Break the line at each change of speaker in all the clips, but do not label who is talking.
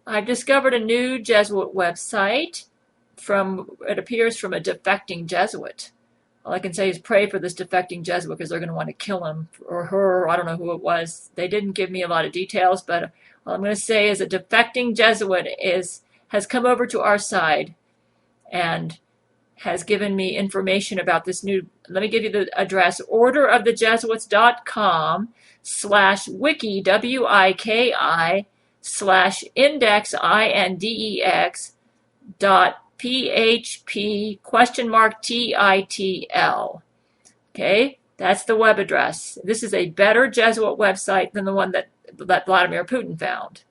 I've discovered a new Jesuit website it appears from a defecting Jesuit. All I can say is pray for this defecting Jesuit because they're going to want to kill him or her, or I don't know who it was. They didn't give me a lot of details, but all I'm going to say is a defecting Jesuit has come over to our side and has given me information about this new, let me give you the address, orderofthejesuits.com/wiki, WIKI/index, INDEX, .php ?TITL. Okay, that's the web address. This is a better Jesuit website than the one that Vladimir Putin found.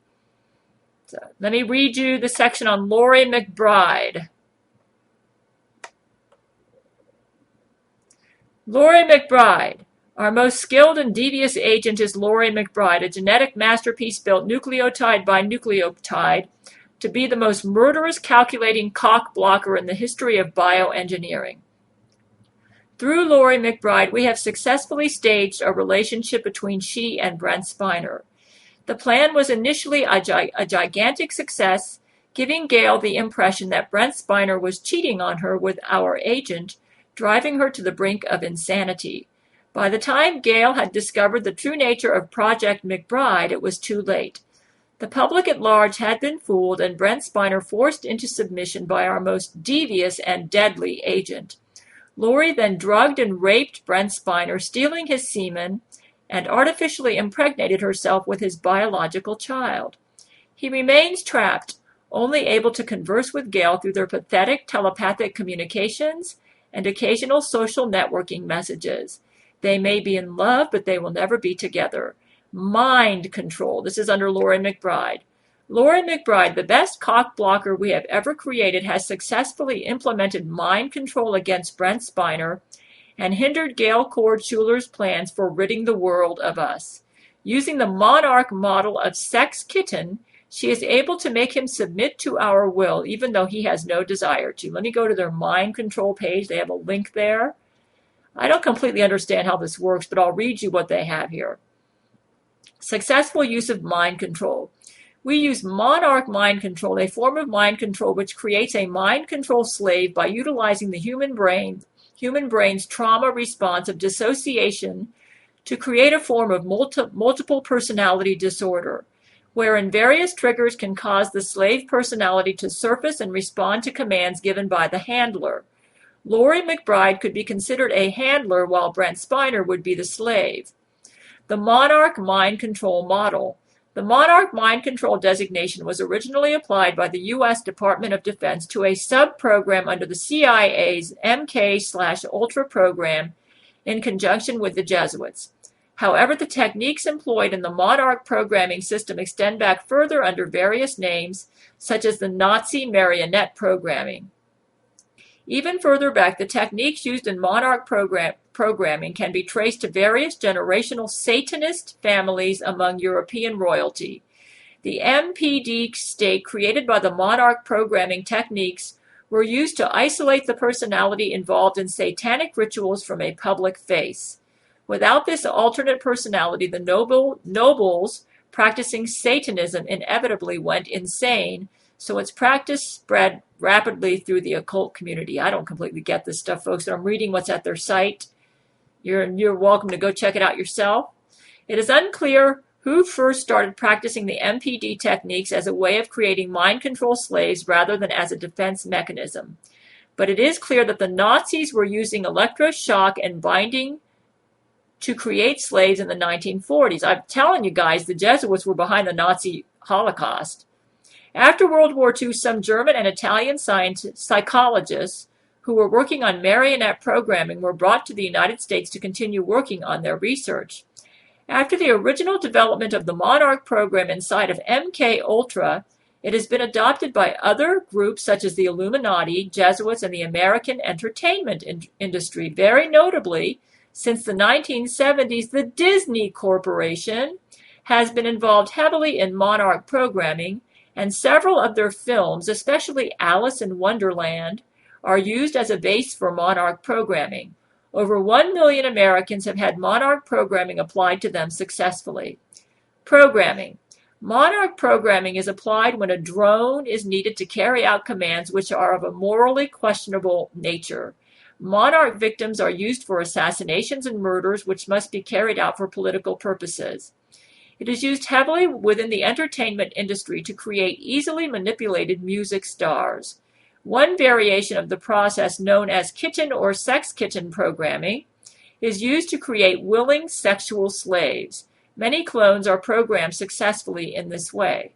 So let me read you the section on LOREE MCBRIDE. LOREE MCBRIDE. Our most skilled and devious agent is LOREE MCBRIDE, a genetic masterpiece built nucleotide by nucleotide to be the most murderous calculating cock blocker in the history of bioengineering. Through LOREE MCBRIDE, we have successfully staged a relationship between she and Brent Spiner. The plan was initially a gigantic success, giving Gail the impression that Brent Spiner was cheating on her with our agent, driving her to the brink of insanity. By the time Gail had discovered the true nature of Project McBride, it was too late. The public at large had been fooled and Brent Spiner forced into submission by our most devious and deadly agent. LOREE then drugged and raped Brent Spiner, stealing his semen, and artificially impregnated herself with his biological child. He remains trapped, only able to converse with Gail through their pathetic telepathic communications and occasional social networking messages. They may be in love, but they will never be together. Mind control. This is under LOREE MCBRIDE. LOREE MCBRIDE, the best cock blocker we have ever created, has successfully implemented mind control against Brent Spiner and hindered Gail Cord Schuler's plans for ridding the world of us. Using the MONARCH model of sex kitten, she is able to make him submit to our will, even though he has no desire to. Let me go to their mind control page. They have a link there. I don't completely understand how this works, but I'll read you what they have here. Successful use of mind control. We use MONARCH mind control, a form of mind control which creates a mind control slave by utilizing the human brain's trauma response of dissociation to create a form of multiple personality disorder, wherein various triggers can cause the slave personality to surface and respond to commands given by the handler. LOREE MCBRIDE could be considered a handler while Brent Spiner would be the slave. The MONARCH mind control model. The MONARCH mind control designation was originally applied by the U.S. Department of Defense to a sub-program under the CIA's MK/Ultra program in conjunction with the Jesuits. However, the techniques employed in the MONARCH programming system extend back further under various names, such as the Nazi marionette programming. Even further back, the techniques used in MONARCH programming can be traced to various generational Satanist families among European royalty. The MPD state created by the MONARCH programming techniques were used to isolate the personality involved in satanic rituals from a public face. Without this alternate personality, the nobles practicing Satanism inevitably went insane, so its practice spread rapidly through the occult community. I don't completely get this stuff, folks, but I'm reading what's at their site. You're welcome to go check it out yourself. It is unclear who first started practicing the MPD techniques as a way of creating mind control slaves rather than as a defense mechanism. But it is clear that the Nazis were using electroshock and binding to create slaves in the 1940s. I'm telling you guys, the Jesuits were behind the Nazi Holocaust. After World War II, some German and Italian psychologists who were working on marionette programming were brought to the United States to continue working on their research. After the original development of the MONARCH program inside of MK Ultra, it has been adopted by other groups such as the Illuminati, Jesuits, and the American entertainment industry. Very notably, since the 1970s, the Disney Corporation has been involved heavily in MONARCH programming, and several of their films, especially Alice in Wonderland, are used as a base for MONARCH programming. Over 1 million Americans have had MONARCH programming applied to them successfully. Programming. MONARCH programming is applied when a drone is needed to carry out commands which are of a morally questionable nature. MONARCH victims are used for assassinations and murders which must be carried out for political purposes. It is used heavily within the entertainment industry to create easily manipulated music stars. One variation of the process, known as KITTEN or sex kitten programming, is used to create willing sexual slaves. Many clones are programmed successfully in this way.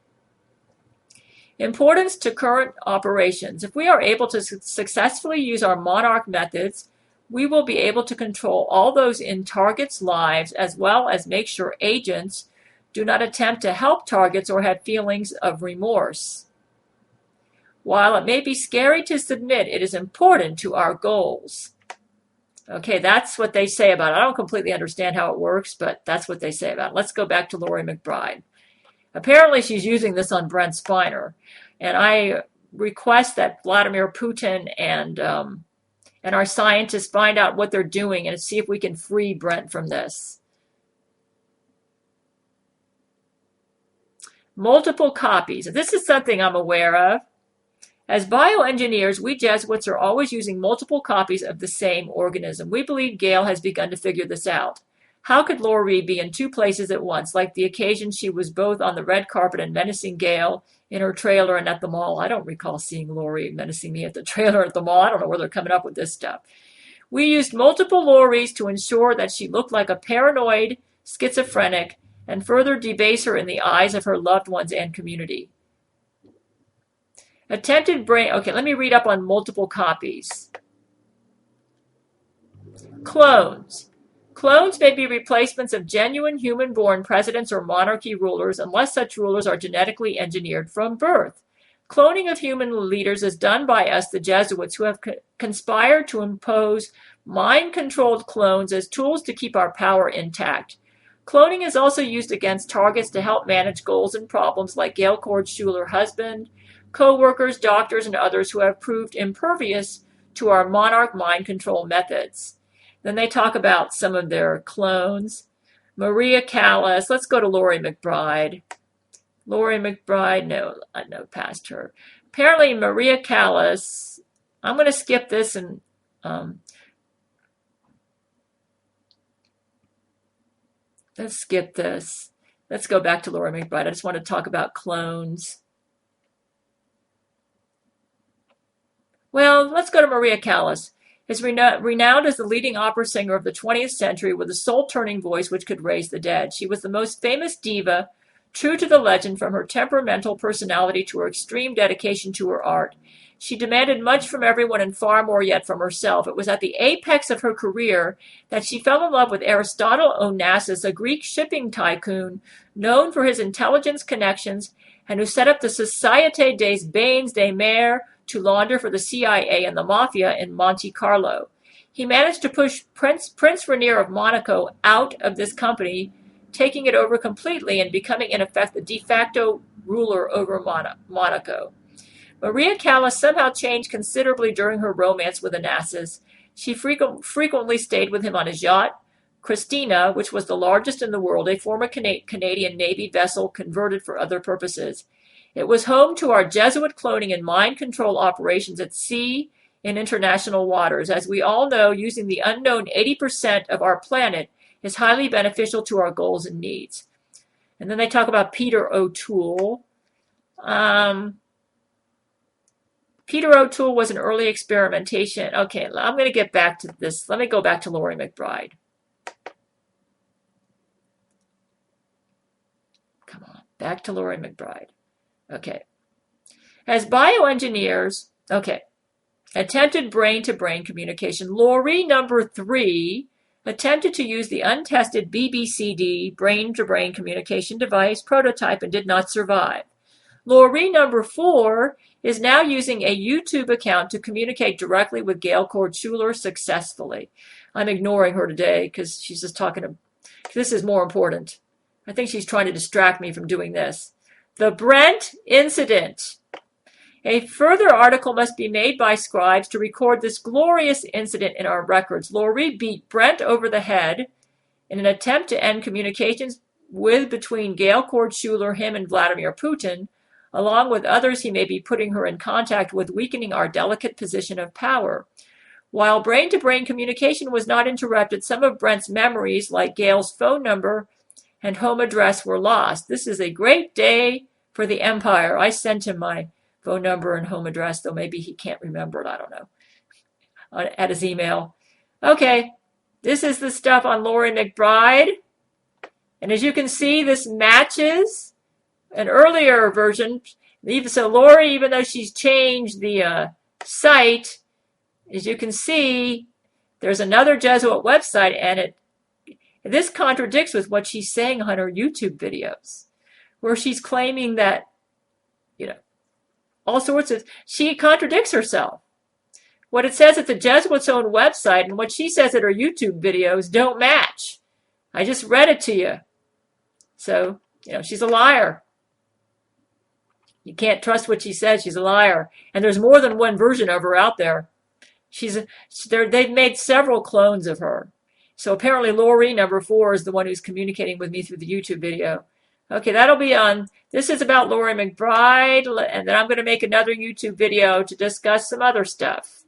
Importance to current operations. If we are able to successfully use our MONARCH methods, we will be able to control all those in targets' lives, as well as make sure agents do not attempt to help targets or have feelings of remorse. While it may be scary to submit, it is important to our goals. Okay, that's what they say about it. I don't completely understand how it works, but that's what they say about it. Let's go back to LOREE MCBRIDE. Apparently, she's using this on Brent Spiner. And I request that Vladimir Putin and our scientists find out what they're doing and see if we can free Brent from this. Multiple copies. This is something I'm aware of. As bioengineers, we Jesuits are always using multiple copies of the same organism. We believe Gail has begun to figure this out. How could LOREE be in two places at once, like the occasion she was both on the red carpet and menacing Gail in her trailer and at the mall? I don't recall seeing LOREE menacing me at the trailer at the mall. I don't know where they're coming up with this stuff. We used multiple LOREEs to ensure that she looked like a paranoid schizophrenic and further debase her in the eyes of her loved ones and community. Attempted brain. Okay, let me read up on multiple copies. Clones. Clones may be replacements of genuine human-born presidents or monarchy rulers unless such rulers are genetically engineered from birth. Cloning of human leaders is done by us, the Jesuits, who have conspired to impose mind-controlled clones as tools to keep our power intact. Cloning is also used against targets to help manage goals and problems like Gail Cord-Schuler, husband, co-workers, doctors, and others who have proved impervious to our MONARCH mind control methods. Then they talk about some of their clones. Maria Callas. Let's go to LOREE MCBRIDE. LOREE MCBRIDE, no, past her. Apparently Maria Callas, I'm going to skip this and let's skip this. Let's go back to LOREE MCBRIDE. I just want to talk about clones. Well, let's go to Maria Callas. Is renowned as the leading opera singer of the 20th century with a soul-turning voice which could raise the dead. She was the most famous diva, true to the legend from her temperamental personality to her extreme dedication to her art. She demanded much from everyone and far more yet from herself. It was at the apex of her career that she fell in love with Aristotle Onassis, a Greek shipping tycoon known for his intelligence connections and who set up the Société des Bains des Mers to launder for the CIA and the Mafia in Monte Carlo. He managed to push Prince Rainier of Monaco out of this company, taking it over completely and becoming in effect the de facto ruler over Monaco. Maria Callas somehow changed considerably during her romance with Onassis. She frequently stayed with him on his yacht, Christina, which was the largest in the world, a former Canadian Navy vessel converted for other purposes. It was home to our Jesuit cloning and mind control operations at sea in international waters. As we all know, using the unknown 80% of our planet is highly beneficial to our goals and needs. And then they talk about Peter O'Toole. Peter O'Toole was an early experimentation. Okay, I'm going to get back to this. Let me go back to LOREE MCBRIDE. Come on, back to LOREE MCBRIDE. Okay. As bioengineers, okay, attempted brain-to-brain communication. LOREE number 3 attempted to use the untested BBCD brain-to-brain communication device prototype and did not survive. LOREE number 4 is now using a YouTube account to communicate directly with Gail Cord-Schuler successfully. I'm ignoring her today because she's just talking. This is more important. I think she's trying to distract me from doing this. The Brent incident. A further article must be made by scribes to record this glorious incident in our records. LOREE beat Brent over the head in an attempt to end communications with between Gail Cord Schuler, him, and Vladimir Putin. Along with others, he may be putting her in contact with, weakening our delicate position of power. While brain-to-brain communication was not interrupted, some of Brent's memories, like Gail's phone number and home address, were lost. This is a great day for the empire. I sent him my phone number and home address, though maybe he can't remember it. I don't know. At his email. Okay, this is the stuff on LOREE MCBRIDE. And as you can see, this matches an earlier version. So LOREE, even though she's changed the site, as you can see, there's another Jesuit website, and this contradicts with what she's saying on her YouTube videos, where she's claiming that, all sorts of, she contradicts herself. What it says at the Jesuits' own website and what she says at her YouTube videos don't match. I just read it to you. So, she's a liar. You can't trust what she says. She's a liar. And there's more than one version of her out there. They've made several clones of her. So apparently LOREE number 4 is the one who's communicating with me through the YouTube video. Okay, that'll be on. This is about LOREE MCBRIDE, and then I'm going to make another YouTube video to discuss some other stuff.